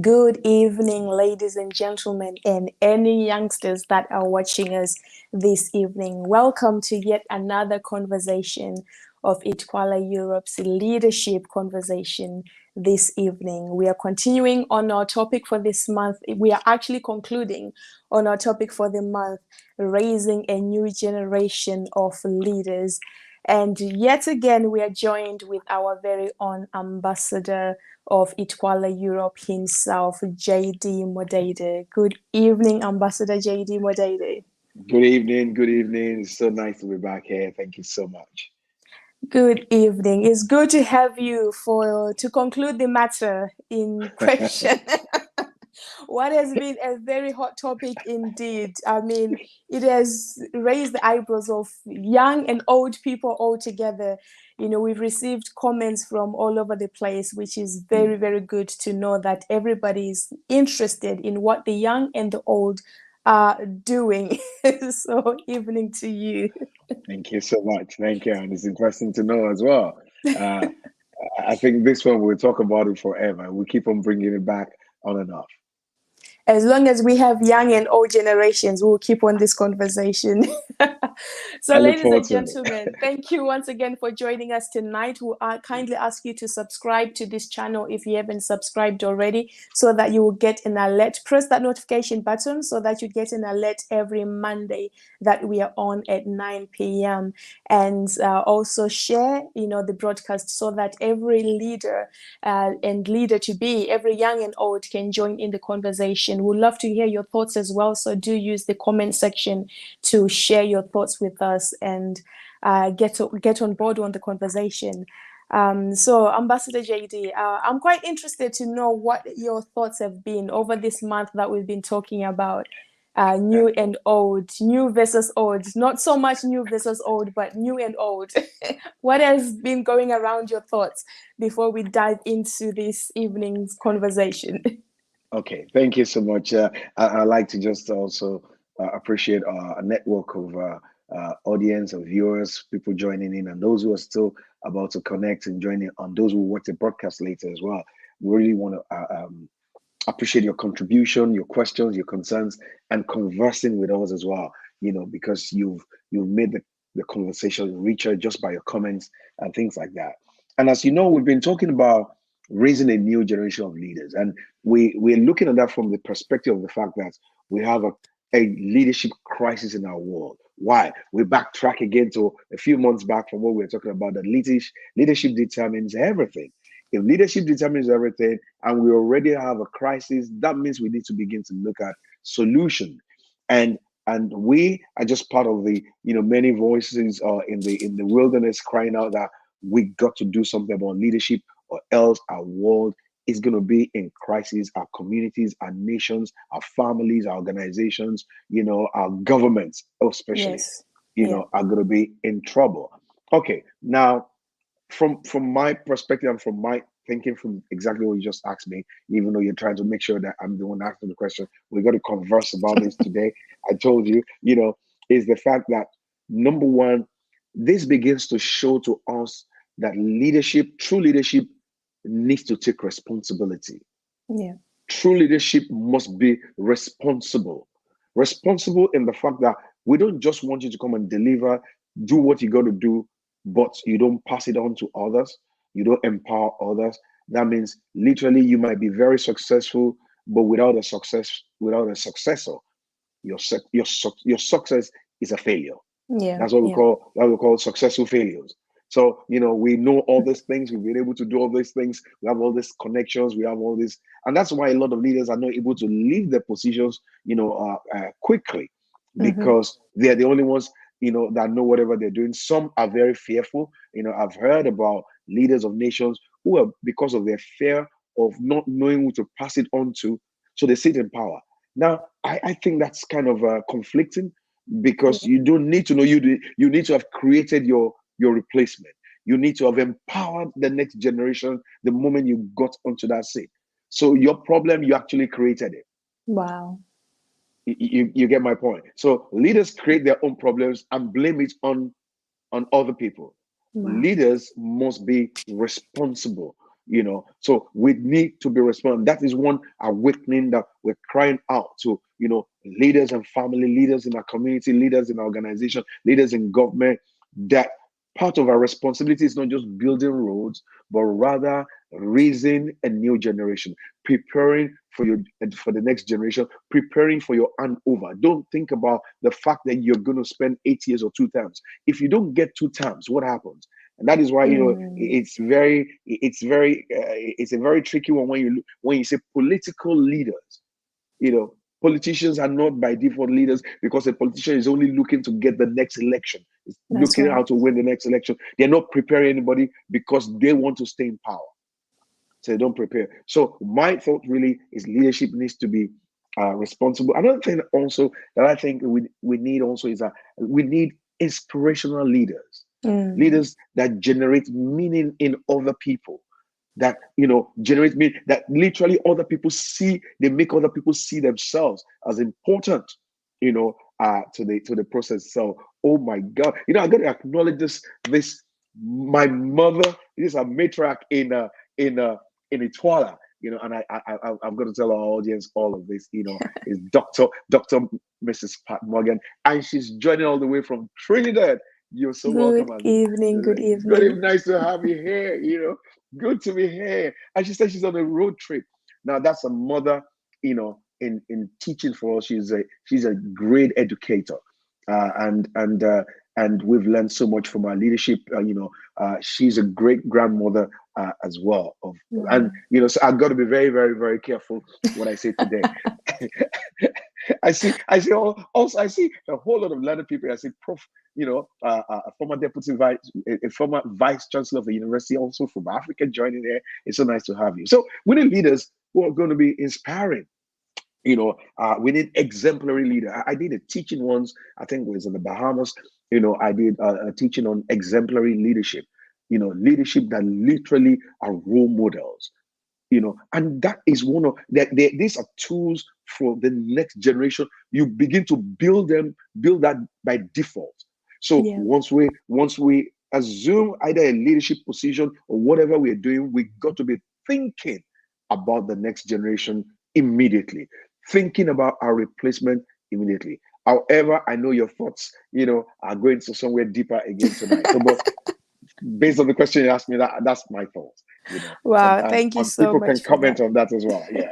Good evening, ladies and gentlemen, and any youngsters that are watching us this evening. Welcome to yet another conversation of Itkwala Europe's leadership conversation this evening. We are continuing on our topic for this month. We are actually concluding on our topic for the month, raising a new generation of leaders. And yet again, we are joined with our very own ambassador of Itkwala Europe himself, JD Modede. Good evening, Ambassador JD Modede. Good evening. Good evening. It's so nice to be back here. Thank you so much. Good evening. It's good to have you to conclude the matter in question. What has been a very hot topic indeed. I mean, it has raised the eyebrows of young and old people all together. You know, we've received comments from all over the place, which is very, very good to know that everybody is interested in what the young and the old are doing. So, evening to you. Thank you so much. Thank you. And it's interesting to know as well. Uh, I think this one, we'll talk about it forever. We keep on bringing it back on and off. As long as we have young and old generations, we'll keep on this conversation. So, I look ladies forward and to it. gentlemen, thank you once again for joining us tonight. We kindly ask you to subscribe to this channel if you haven't subscribed already, so that you will get an alert. Press that notification button so that you get an alert every Monday that we are on at 9 p.m. And also share, the broadcast so that every leader and leader to be, every young and old, can join in the conversation. We'd love to hear your thoughts as well. So do use the comment section to share your thoughts with us and get on board on the conversation. So, Ambassador JD, I'm quite interested to know what your thoughts have been over this month that we've been talking about new and old, new versus old, not so much new versus old, but new and old. What has been going around your thoughts before we dive into this evening's conversation? Okay. Thank you so much. I like to just also appreciate a network of audience, of viewers, people joining in, and those who are still about to connect and join in, and those who watch the broadcast later as well. We really want to appreciate your contribution, your questions, your concerns, and conversing with us as well. Because you've made the conversation richer just by your comments and things like that. And as you know, we've been talking about raising a new generation of leaders, and we're looking at that from the perspective of the fact that we have a leadership crisis in our world. Why? We backtrack again to a few months back from what we were talking about, that leadership determines everything. If leadership determines everything and we already have a crisis, that means we need to begin to look at solution. And we are just part of the many voices in the wilderness crying out that we got to do something about leadership, or else our world is going to be in crisis. Our communities, our nations, our families, our organizations, our governments especially, Yes. Yeah. are going to be in trouble. Okay, now from my perspective and from my thinking, from exactly what you just asked me, even though you're trying to make sure that I'm the one asking the question, we got to converse about this today. I told you, is the fact that, number one, this begins to show to us that true leadership, needs to take responsibility. Yeah. True leadership must be responsible. Responsible in the fact that we don't just want you to come and deliver, do what you got to do, but you don't pass it on to others. You don't empower others. That means literally you might be very successful, but without a successor, your success is a failure. Yeah. Yeah. That we call successful failures. So, we know all these things. We've been able to do all these things. We have all these connections. We have all this. And that's why a lot of leaders are not able to leave their positions, quickly, Mm-hmm. because they're the only ones, that know whatever they're doing. Some are very fearful. I've heard about leaders of nations who are, because of their fear of not knowing who to pass it on to, so they sit in power. Now, I think that's kind of conflicting, because Yeah. you don't need to know, you need to have created your replacement. You need to have empowered the next generation the moment you got onto that seat. So your problem, you actually created it. Wow. You get my point. So leaders create their own problems and blame it on other people. Wow. Leaders must be responsible. So we need to be responsible. That is one awakening that we're crying out to, leaders and family leaders in our community, leaders in our organization, leaders in government, that part of our responsibility is not just building roads, but rather raising a new generation, preparing for the next generation, preparing for your handover. Don't think about the fact that you're going to spend 8 years or 2 terms. If you don't get 2 terms, what happens? And that is why it's a very tricky one when you say political leaders. Politicians are not by default leaders, because a politician is only looking to get the next election. It's looking how to win the next election. They're not preparing anybody because they want to stay in power. So they don't prepare. So my thought really is leadership needs to be responsible. Another thing also that I think we need also is that we need inspirational leaders. Leaders that generate meaning in other people, that generate meaning, that literally other people see, they make other people see themselves as important, to the process. So, oh my God, I got to acknowledge this. My mother is a matriarch in Ituala, and I'm going to tell our audience all of this. Is Dr. Mrs. Pat Morgan, and she's joining all the way from Trinidad. You're so welcome. Good evening. Good evening. Nice to have you here. Good to be here. And she said she's on a road trip. Now that's a mother, in teaching for us. She's a great educator, and we've learned so much from our leadership. She's a great grandmother as well. And so I've got to be very, very, very careful what I say today. I see a whole lot of learned people. I see Prof, a former a former vice chancellor of the university, also from Africa, joining there. It's so nice to have you. So we need leaders who are going to be inspiring. We need exemplary leader. I did a teaching once, I think it was in the Bahamas. I did a teaching on exemplary leadership. Leadership that literally are role models. And that is one of these are tools for the next generation. You begin to build that by default. So once we assume either a leadership position or whatever we're doing, we got to be thinking about the next generation immediately, thinking about our replacement immediately. However, I know your thoughts, are going to somewhere deeper again tonight. So, but based on the question you asked me, that's my thoughts. Wow, thank you so much. People can comment on that as well. Yeah.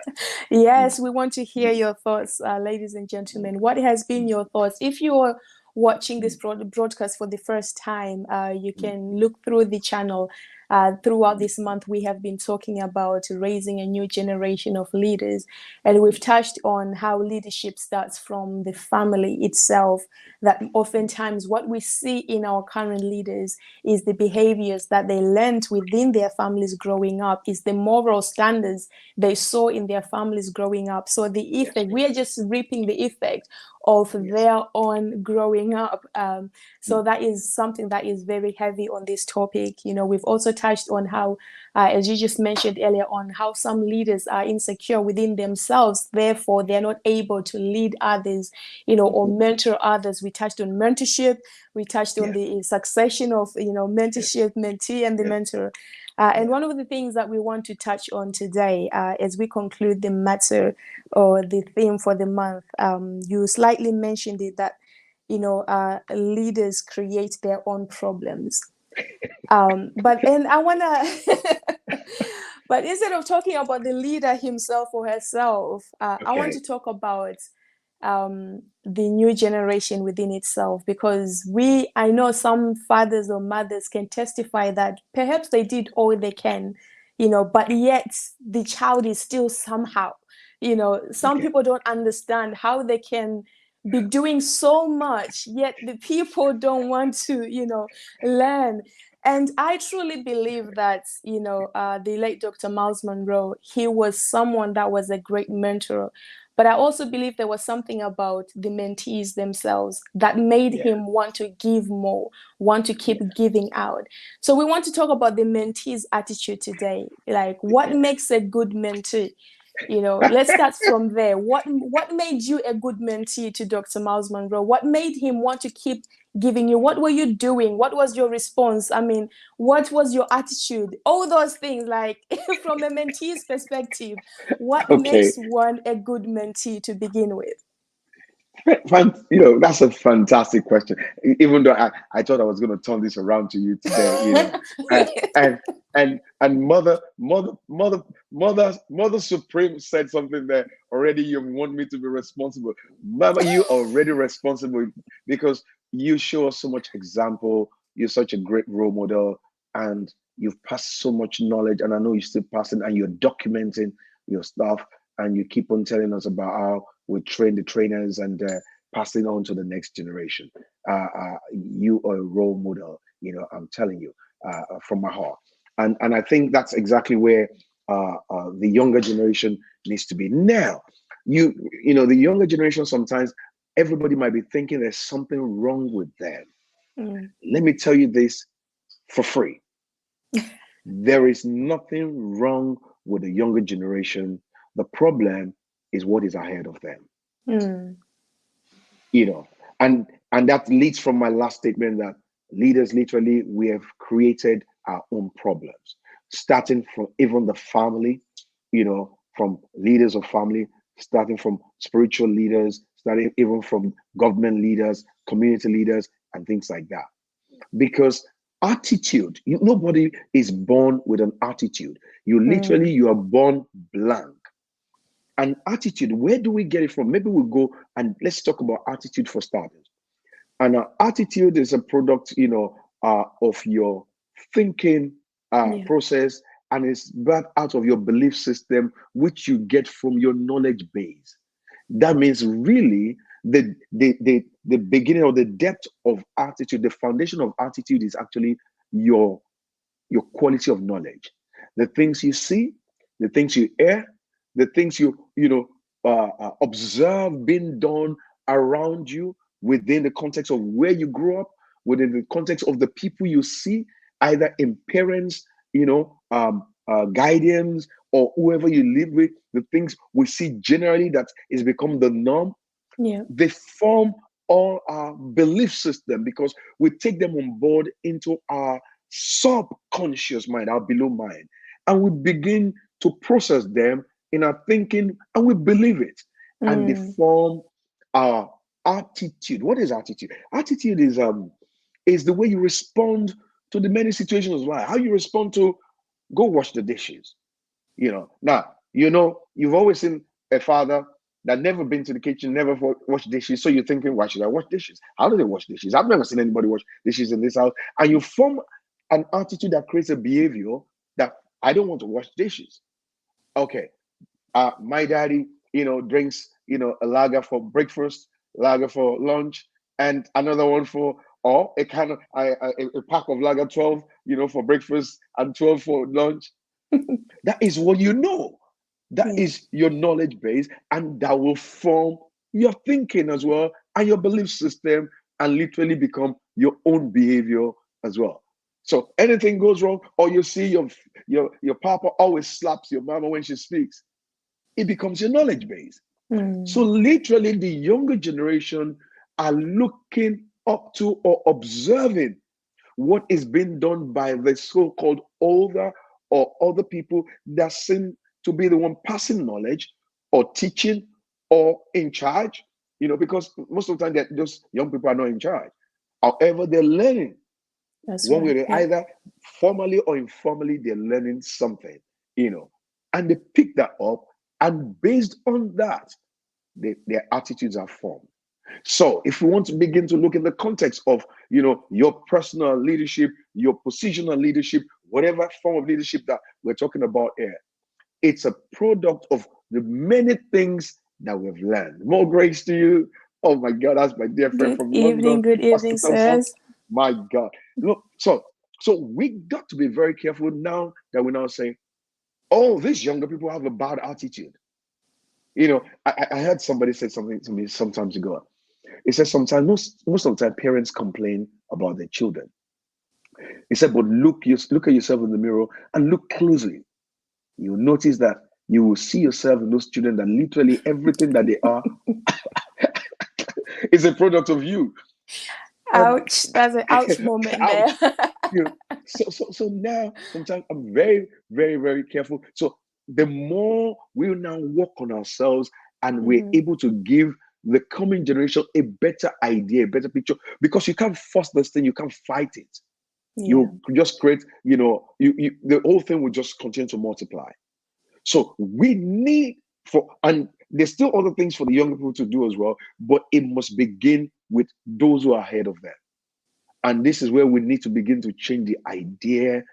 Yes, we want to hear your thoughts, ladies and gentlemen. What has been your thoughts? If you're watching this broadcast for the first time, you can look through the channel. Throughout this month, we have been talking about raising a new generation of leaders, and we've touched on how leadership starts from the family itself, that oftentimes what we see in our current leaders is the behaviors that they learned within their families growing up, is the moral standards they saw in their families growing up. So the effect, we are just reaping the effect of their own growing up. So that is something that is very heavy on this topic. We've also touched on how, as you just mentioned earlier on, how some leaders are insecure within themselves. Therefore, they're not able to lead others, or mentor others. We touched on mentorship. We touched on the succession of, mentorship, mentee, and the mentor. And one of the things that we want to touch on today, as we conclude the matter or the theme for the month, you slightly mentioned it, that leaders create their own problems. But instead of talking about the leader himself or herself, I want to talk about the new generation within itself, because I know some fathers or mothers can testify that perhaps they did all they can, but yet the child is still somehow, some people don't understand how they can be doing so much, yet the people don't want to, learn. And I truly believe that, the late Dr. Miles Monroe, he was someone that was a great mentor. But I also believe there was something about the mentees themselves that made him want to give more, want to keep giving out. So we want to talk about the mentee's attitude today. Like, what makes a good mentee? Let's start from there. What made you a good mentee to Dr. Miles Monroe? What made him want to keep giving you? What were you doing? What was your response? I mean, what was your attitude? All those things, like from a mentee's perspective, what Okay. makes one a good mentee to begin with? That's a fantastic question. Even though I thought I was going to turn this around to you today, and and and mother supreme said something that already you want me to be responsible. Mama, you already responsible because you show us so much example. You're such a great role model, and you've passed so much knowledge. And I know you're still passing, and you're documenting your stuff, and you keep on telling us about how we train the trainers and passing on to the next generation. You are a role model. I'm telling you from my heart, and I think that's exactly where the younger generation needs to be now. The younger generation, sometimes everybody might be thinking there's something wrong with them. Mm. Let me tell you this for free. There is nothing wrong with the younger generation. The problem is what is ahead of them. Mm. you know and that leads from my last statement, that leaders, literally, we have created our own problems, starting from even the family, from leaders of family, starting from spiritual leaders, starting even from government leaders, community leaders, and things like that. Because attitude, nobody is born with an attitude. Mm. You are born blank. And attitude, where do we get it from? Maybe we'll go and let's talk about attitude for starters. And attitude is a product, of your thinking Yeah. process, and it's birthed out of your belief system, which you get from your knowledge base. That means really the beginning or the depth of attitude, the foundation of attitude is actually your your quality of knowledge, the things you see, the things you hear, the things you observe being done around you, within the context of where you grew up, within the context of the people you see, either in parents, guardians, or whoever you live with. The things we see generally that is become the norm, Yeah. they form all our belief system, because we take them on board into our subconscious mind, our below mind, and we begin to process them in our thinking, and we believe it, and they Mm. form our attitude. What is attitude? Attitude is the way you respond to the many situations of life. How you respond to go wash the dishes. Now, you've always seen a father that never been to the kitchen, never washed dishes. So you're thinking, why should I wash dishes? How do they wash dishes? I've never seen anybody wash dishes in this house. And you form an attitude that creates a behavior that I don't want to wash dishes. Okay. My daddy, drinks, a lager for breakfast, lager for lunch, and another one for, or a kind of a pack of lager 12, for breakfast and 12 for lunch. That is what you know. That Yeah. is your knowledge base, and that will form your thinking as well, and your belief system, and literally become your own behavior as well. So anything goes wrong, or you see your papa always slaps your mama when she speaks, it becomes your knowledge base. So Mm. literally, the younger generation are looking up to or observing what is being done by the so-called older or other people that seem to be the one passing knowledge or teaching or in charge, because most of the time that those young people are not in charge. However, they're learning That's one way, right. or Yeah. either formally or informally, they're learning something, and they pick that up, and based on that, their attitudes are formed. So, if we want to begin to look in the context of, your personal leadership, your positional leadership, whatever form of leadership that we're talking about here, it's a product of the many things that we've learned. More grace to you. Oh my God, that's my dear friend Good from evening. London, Good Pastor evening, Thompson. sirs. My God, look. So we got to be very careful now that we're now saying, "Oh, these younger people have a bad attitude." I heard somebody say something to me some time ago. He said sometimes, most of the time, parents complain about their children. He said, but look at yourself in the mirror and look closely. You'll notice that you will see yourself in those children, that literally everything that they are is a product of you. Ouch. That's an ouch moment there. Ouch. You know, so now sometimes I'm very, very, very careful. So the more we now work on ourselves and we're Mhm. able to give the coming generation a better idea, a better picture, because you can't force this thing, you can't fight it. Yeah. You just create, the whole thing will just continue to multiply. So we need and there's still other things for the young people to do as well, but it must begin with those who are ahead of them. And this is where we need to begin to change the idea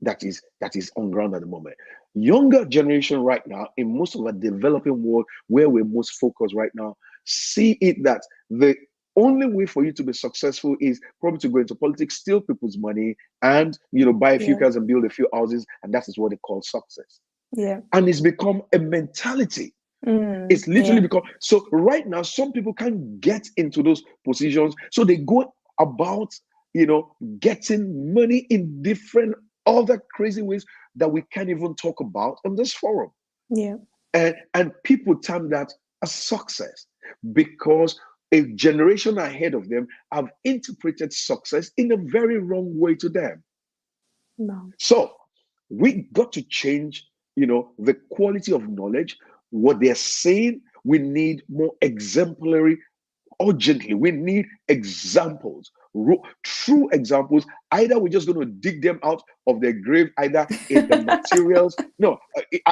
that is on ground at the moment. Younger generation right now, in most of the developing world where we're most focused right now, see it that the only way for you to be successful is probably to go into politics, steal people's money, and buy a few Yeah. cars and build a few houses, and that is what they call success. Yeah. And it's become a mentality. It's literally Yeah. become so right now. Some people can't get into those positions, so they go about, getting money in different other crazy ways that we can't even talk about on this forum. Yeah. And people term that as success because a generation ahead of them have interpreted success in a very wrong way to them. No. So we got to change, the quality of knowledge, what they're saying. We need more exemplary urgently. We need examples, true examples. Either we're just going to dig them out of their grave, either in the materials. No,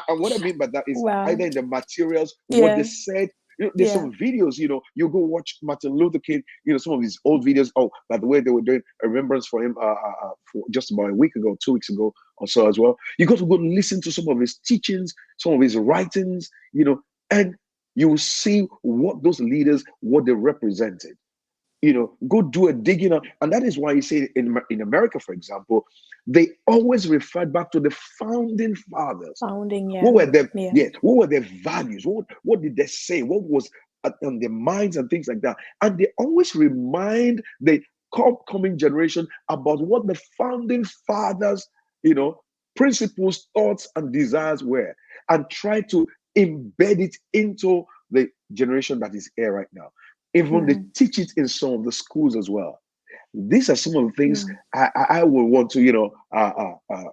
what I mean by that is Wow. either in the materials, what they Yeah. said. There's Yeah. some videos, you go watch Martin Luther King, some of his old videos. Oh, by the way, they were doing a remembrance for him for just about a week ago, 2 weeks ago or so as well. You got to go listen to some of his teachings, some of his writings, and you will see what those leaders, what they represented. Go do a digging up. And that is why you say in America, for example, they always referred back to the founding fathers. Founding. What Yeah. were their Yeah. what were their values? What did they say? What was on their minds and things like that? And they always remind the coming generation about what the founding fathers, principles, thoughts, and desires were, and try to embed it into the generation that is here right now. Even they Mhm. teach it in some of the schools as well. These are some of the things Yeah. I would want to,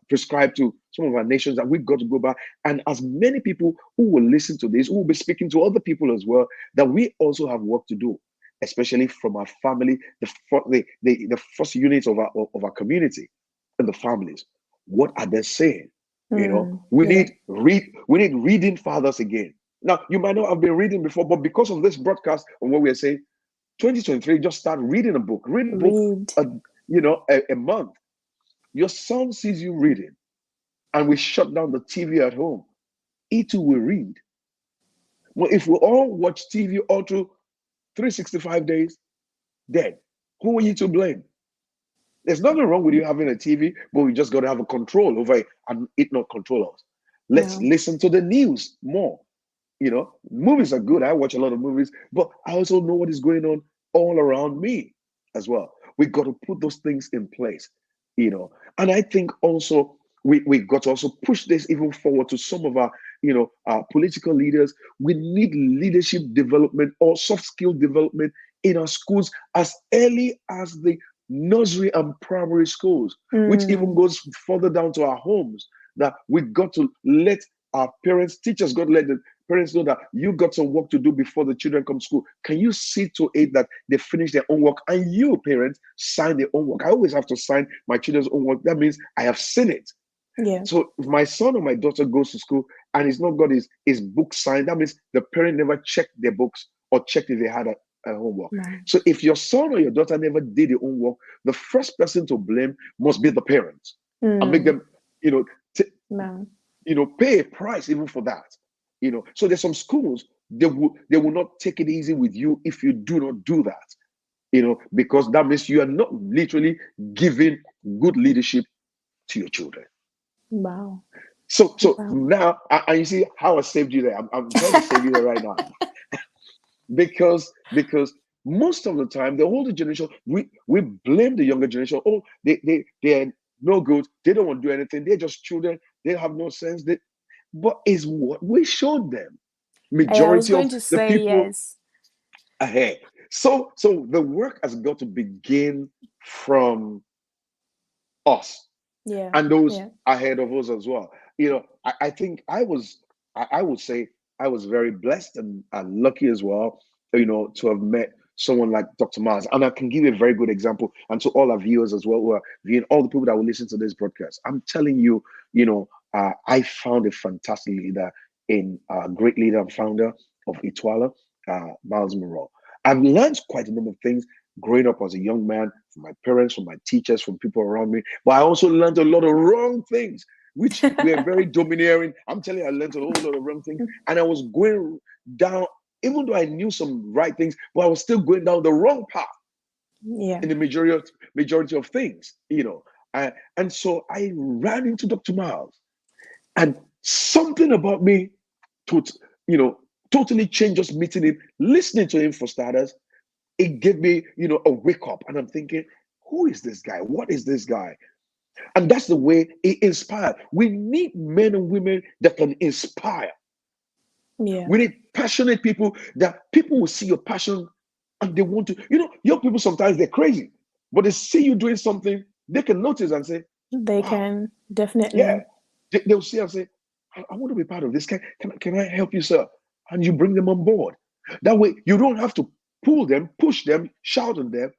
prescribe to some of our nations that we've got to go back. And as many people who will listen to this, who will be speaking to other people as well, that we also have work to do, especially from our family, the first units of our community and the families. What are they saying? We Yeah. need reading fathers again. Now, you might not have been reading before, but because of this broadcast and what we are saying, 2023, just start reading a book. Read a book, Read. a month. Your son sees you reading, and we shut down the TV at home. He too will read. Well, if we all watch TV all through 365 days, dead. Who are you to blame? There's nothing wrong with you having a TV, but we just got to have a control over it and it not control us. Let's No. listen to the news more. Movies are good. I watch a lot of movies, but I also know what is going on all around me as well. We got to put those things in place, And I think also we got to also push this even forward to some of our political leaders. We need leadership development or soft skill development in our schools as early as the nursery and primary schools, which even goes further down to our homes. That we got to let our parents, teachers, got to let the parents know that you got some work to do before the children come to school. Can you see to it that they finish their own work and you, parents, sign their own work? I always have to sign my children's own work. That means I have seen it. Yeah. So if my son or my daughter goes to school and he's not got his book signed, that means the parent never checked their books or checked if they had a homework. No. So if your son or your daughter never did their homework, the first person to blame must be the parents and make them, No. pay a price even for that. So there's some schools they will not take it easy with you if you do not do that. Because that means you are not literally giving good leadership to your children. Wow. So Wow. now, and you see how I saved you there. I'm trying to save you there right now, because most of the time the older generation we blame the younger generation. Oh, they're no good. They don't want to do anything. They're just children. They have no sense. But it's what we showed them. I was Majority going of to the say people yes. ahead. So the work has got to begin from us Yeah. and those Yeah. ahead of us as well. I think I would say I was very blessed and lucky as well, to have met someone like Dr. Mars. And I can give you a very good example, and to all our viewers as well, who are viewing, all the people that will listen to this broadcast. I'm telling you, I found a fantastic leader in a great leader and founder of Itwala, Miles Monroe. I've learned quite a number of things growing up as a young man, from my parents, from my teachers, from people around me. But I also learned a lot of wrong things, which were very domineering. I'm telling you, I learned a whole lot of wrong things. And I was going down, even though I knew some right things, but I was still going down the wrong path Yeah. in the majority of things, and so I ran into Dr. Miles, and something about me, to, totally changed just meeting him, listening to him for starters. It gave me, a wake up, and I'm thinking, who is this guy? What is this guy? And that's the way it inspired. We need men and women that can inspire. Yeah. We need passionate people, that people will see your passion and they want to, young people sometimes they're crazy, but they see you doing something, they can notice and say, They wow, can definitely. yeah. They'll see and say, I want to be part of this. Can I help you, sir? And you bring them on board. That way, you don't have to pull them, push them, shout on them.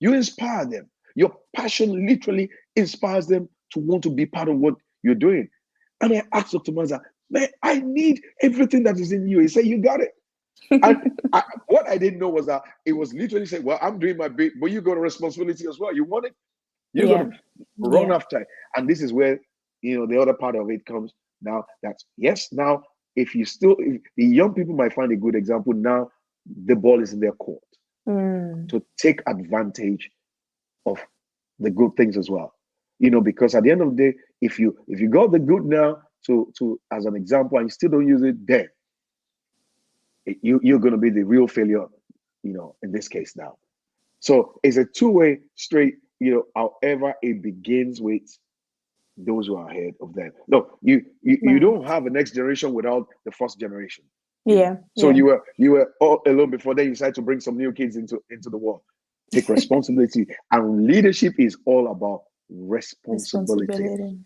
You inspire them. Your passion literally inspires them to want to be part of what you're doing. And I asked Dr. Maza, man, I need everything that is in you. He said, you got it. And what I didn't know was that it was literally saying, well, I'm doing my bit, but you got a responsibility as well. You want it? You're Yeah. going to run Yeah. after it. And this is where, the other part of it comes now. That's yes. Now, if the young people might find a good example now, the ball is in their court to take advantage of the good things as well. Because at the end of the day, if you got the good now to as an example and you still don't use it, then you're going to be the real failure, in this case now. So it's a two-way street, however it begins with those who are ahead of them. No, you Wow. don't have a next generation without the first generation. Yeah. So Yeah. you were all alone before then you decided to bring some new kids into the world. Take responsibility. And leadership is all about responsibility. Responsibility.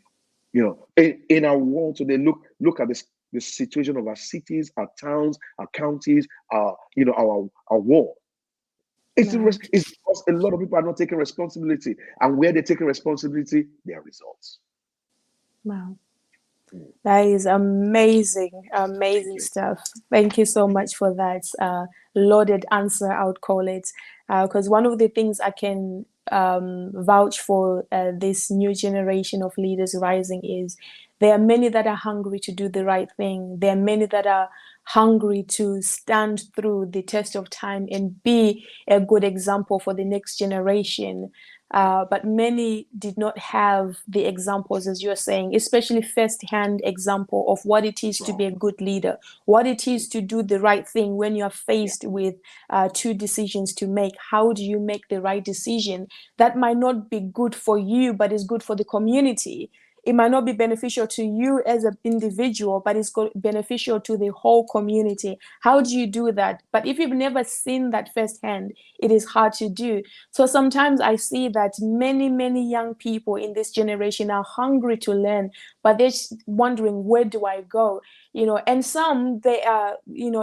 In our world today, look at this the situation of our cities, our towns, our counties, our world. It's Wow. because a lot of people are not taking responsibility, and where they're taking responsibility, there are results. Wow. That is amazing, amazing stuff. Thank you so much for that loaded answer, I would call it. Because one of the things I can vouch for this new generation of leaders rising is there are many that are hungry to do the right thing. There are many that are hungry to stand through the test of time and be a good example for the next generation. But many did not have the examples, as you're saying, especially first-hand example of what it is to be a good leader, what it is to do the right thing when you are faced with two decisions to make. How do you make the right decision? That might not be good for you, but is good for the community. It might not be beneficial to you as an individual, but it's beneficial to the whole community. How do you do that? But if you've never seen that firsthand, it is hard to do. So sometimes I see that many, many young people in this generation are hungry to learn, but they're wondering, where do I go? And some, they are,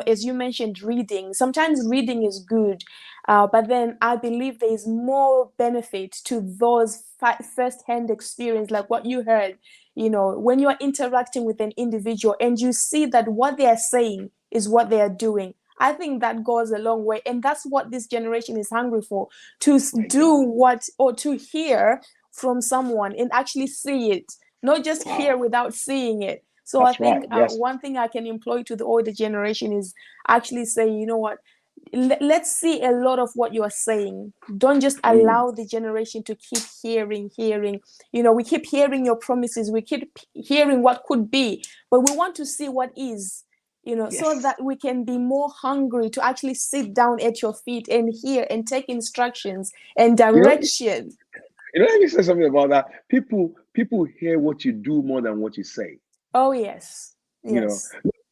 as you mentioned, reading. Sometimes reading is good, but then I believe there is more benefit to those first-hand experience, like what you heard, when you are interacting with an individual and you see that what they are saying is what they are doing. I think that goes a long way. And that's what this generation is hungry for, to do what, or to hear from someone and actually see it, not just hear without seeing it. So I That's think right. Yes. one thing I can employ to the older generation is actually say, you know what, let's see a lot of what you are saying. Don't just allow the generation to keep hearing. We keep hearing your promises, we keep hearing what could be, but we want to see what is, so that we can be more hungry to actually sit down at your feet and hear and take instructions and direction. Let me say something about that. People hear what you do more than what you say. Oh yes. You know,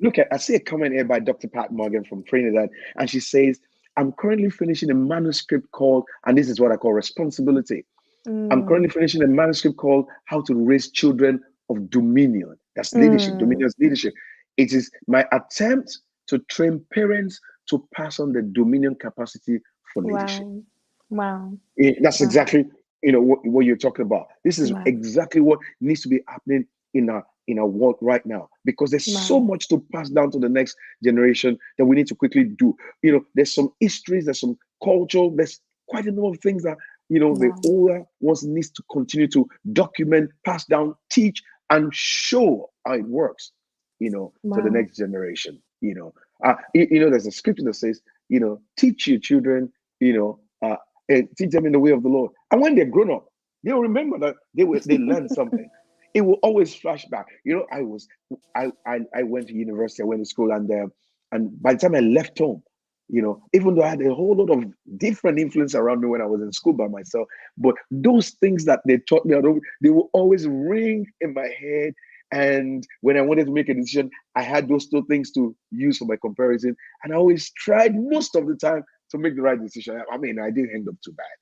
Yes. I see a comment here by Dr. Pat Morgan from Trinidad, and she says, I'm currently finishing a manuscript called, and this is what I call responsibility. I'm currently Mm. finishing a manuscript called How to Raise Children of Dominion. That's leadership, Mm. Dominion's leadership. It is my attempt to train parents to pass on the Dominion capacity for leadership. Wow. Wow. That's Wow. exactly what you're talking about. This is Wow. exactly what needs to be happening in our world right now, because there's so Wow. much to pass down to the next generation that we need to quickly do. There's some histories, there's some culture, there's quite a number of things that the Wow. older ones needs to continue to document, pass down, teach, and show how it works, to the Wow. next generation. There's a scripture that says, teach your children, and teach them in the way of the Lord. And when they're grown up, they'll remember that they learned something. It will always flash back. I went to university, I went to school, and by the time I left home, even though I had a whole lot of different influence around me when I was in school by myself, but those things that they taught me, they will always ring in my head. And when I wanted to make a decision, I had those two things to use for my comparison. And I always tried most of the time to make the right decision. I mean, I didn't end up too bad.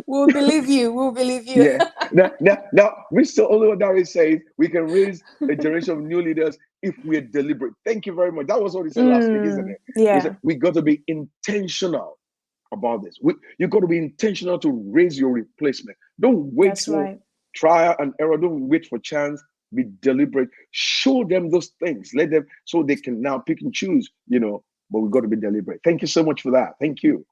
We'll believe you. We'll believe you. Yeah. Now, Mr. Oluwadare says we can raise a generation of new leaders if we're deliberate. Thank you very much. That was what he said last week, isn't it? He said Yeah, we got to be intentional about this. You got to be intentional to raise your replacement. Don't wait that's for right. trial and error. Don't wait for chance. Be deliberate. Show them those things. Let them so they can now pick and choose. But we got to be deliberate. Thank you so much for that. Thank you.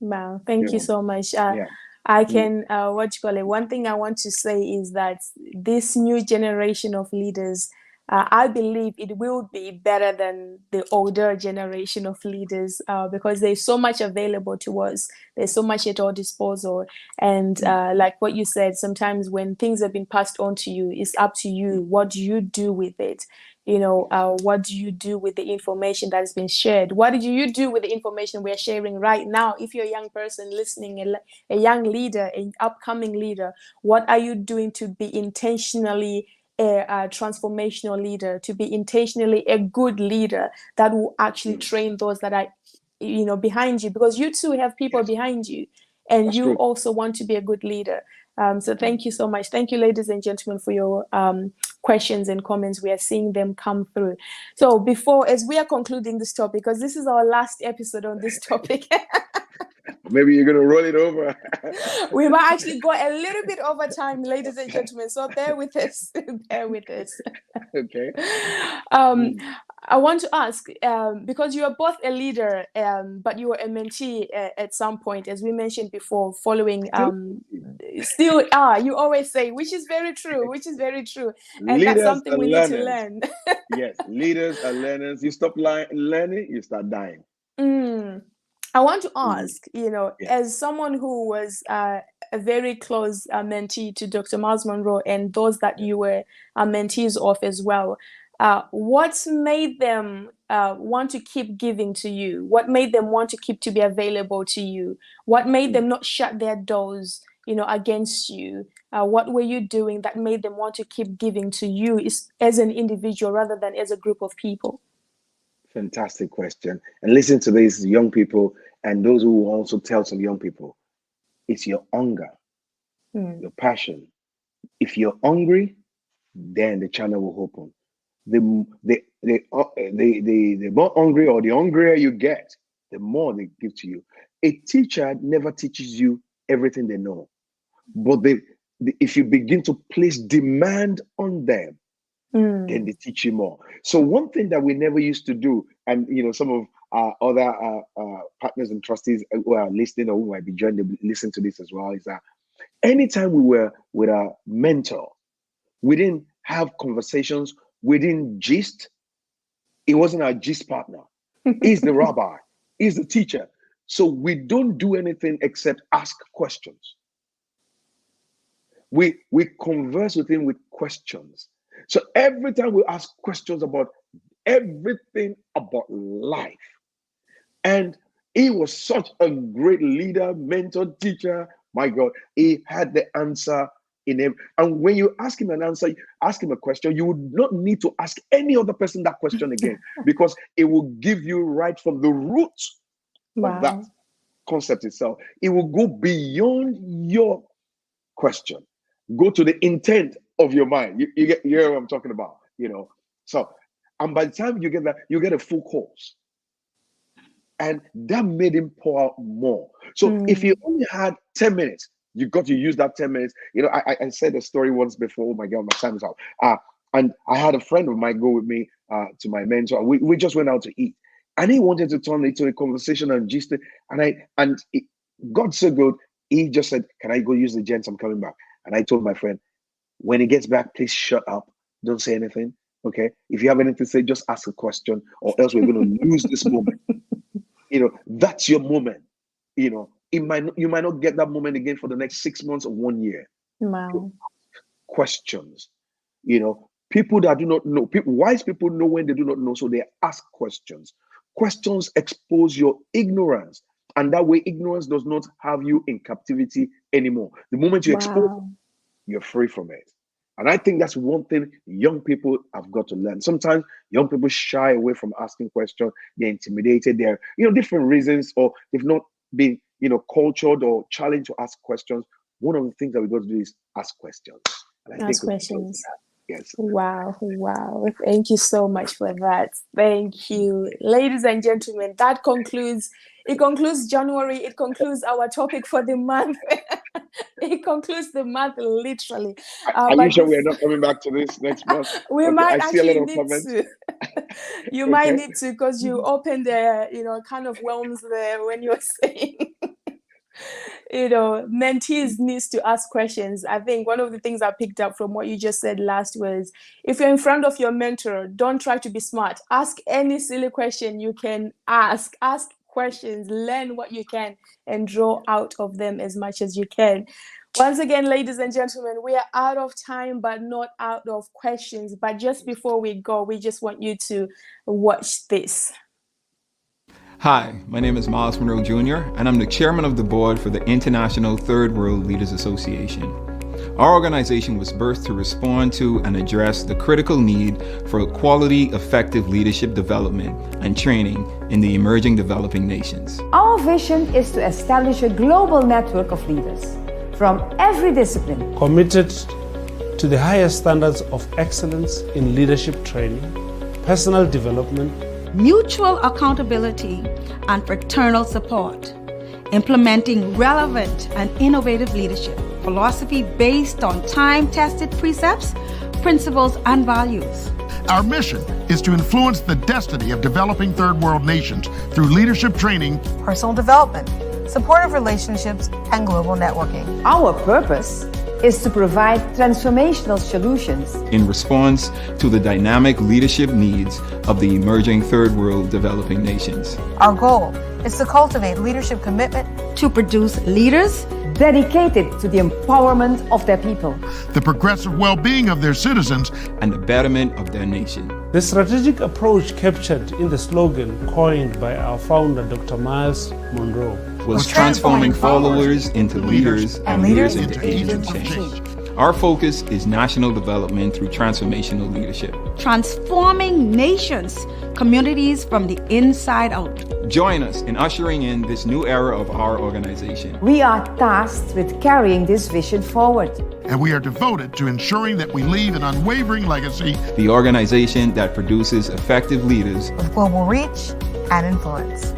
Wow, You thank you know, so much. yeah. I Mm. can, what you call it, one thing I want to say is that this new generation of leaders, I believe it will be better than the older generation of leaders because there's so much available to us. There's so much at our disposal. And Mm. like what you said, sometimes when things have been passed on to you, it's up to you. What do you do with it? What do you do with the information that has been shared? What do you do with the information we're sharing right now? If you're a young person listening, a young leader, an upcoming leader, what are you doing to be intentionally a transformational leader, to be intentionally a good leader that will actually Mm. train those that are behind you, because you too have people Yes, behind you and that's you true. also want to be a good leader. So Mm. thank you so much. Thank you, ladies and gentlemen, for your questions and comments. We are seeing them come through. So before, as we are concluding this topic, because this is our last episode on this topic, Maybe you're gonna roll it over. we might actually go a little bit over time, ladies and gentlemen. So bear with us. Bear with us. Okay. um, Mm. I want to ask, because you are both a leader, but you were a mentee at some point, as we mentioned before, following, Still, still are, you always say, which is very true, which is very true. And that's leaders something we and need to learners. learn. Yes, leaders and learners. You stop learning, you start dying. Mm. I want to Mm. ask, Yeah. as someone who was a very close mentee to Dr. Miles Monroe and those that Yeah. you were mentees of as well, what made them want to keep giving to you? What made them want to keep to be available to you? What made Mm. them not shut their doors, against you? What were you doing that made them want to keep giving to you as an individual rather than as a group of people? Fantastic question. And listen to these young people and those who also tell some young people, it's your hunger, Mm. your passion. If you're hungry, then the channel will open. The more hungry or the hungrier you get, the more they give to you. A teacher never teaches you everything they know, but if you begin to place demand on them, then Mm. they teach you more. So one thing that we never used to do, and some of our other partners and trustees who are listening or who might be joining to listen to this as well, is that anytime we were with a mentor, we didn't have conversations, we didn't gist. It wasn't our gist partner. He's the rabbi, he's the teacher. So we don't do anything except ask questions. We converse with him with questions. So every time we ask questions about everything about life, and he was such a great leader, mentor, teacher. My God, he had the answer And when you ask him an answer, ask him a question, you would not need to ask any other person that question again, because it will give you right from the root of that concept itself. It will go beyond your question, go to the intent of your mind. You hear what I'm talking about, So, and by the time you get that, you get a full course. And that made him pour out more. So if you only had 10 minutes, you got to use that 10 minutes. I said a story once before. Oh my God, my time is out. And I had a friend of mine go with me to my mentor. We just went out to eat. And he wanted to turn it into a conversation and gist. And God so good, he just said, can I go use the gents? I'm coming back. And I told my friend, when he gets back, please shut up. Don't say anything. Okay. If you have anything to say, just ask a question, or else we're going to lose this moment. That's your moment. You might not get that moment again for the next 6 months or 1 year. Wow. Questions. People that do not know, wise people know when they do not know, so they ask questions. Questions expose your ignorance, and that way ignorance does not have you in captivity anymore. The moment you expose, you're free from it. And I think that's one thing young people have got to learn. Sometimes young people shy away from asking questions. They're intimidated. They're, different reasons, or they've not been, cultured or challenged to ask questions. One of the things that we've got to do is ask questions. And I ask think questions. Yes. Wow. Thank you so much for that. Thank you. Ladies and gentlemen, it concludes January. It concludes our topic for the month. It concludes the month literally. Are you sure we're not coming back to this next month? We might I see a lot actually of need comments. to. You might need to, because you opened the, kind of realms there when you were saying, mentees needs to ask questions. I think one of the things I picked up from what you just said last was, if you're in front of your mentor, don't try to be smart. Ask any silly question you can ask. Ask questions, learn what you can, and draw out of them as much as you can. Once again, ladies and gentlemen, we are out of time, but not out of questions. But just before we go, we just want you to watch this. Hi, my name is Miles Monroe Jr., and I'm the chairman of the board for the International Third World Leaders Association. Our organization was birthed to respond to and address the critical need for quality, effective leadership development and training in the emerging developing nations. Our vision is to establish a global network of leaders from every discipline, committed to the highest standards of excellence in leadership training, personal development, mutual accountability, and fraternal support, implementing relevant and innovative leadership philosophy based on time-tested precepts, principles, and values. Our mission is to influence the destiny of developing third world nations through leadership training, personal development, supportive relationships, and global networking. Our purpose is to provide transformational solutions in response to the dynamic leadership needs of the emerging third world developing nations. Our goal is to cultivate leadership commitment to produce leaders dedicated to the empowerment of their people, the progressive well-being of their citizens, and the betterment of their nation. The strategic approach captured in the slogan coined by our founder, Dr. Miles Monroe, was transforming followers into leaders and leaders into agents of change. Our focus is national development through transformational leadership, transforming nations, communities from the inside out. Join us in ushering in this new era of our organization. We are tasked with carrying this vision forward, and we are devoted to ensuring that we leave an unwavering legacy. The organization that produces effective leaders with global reach and influence.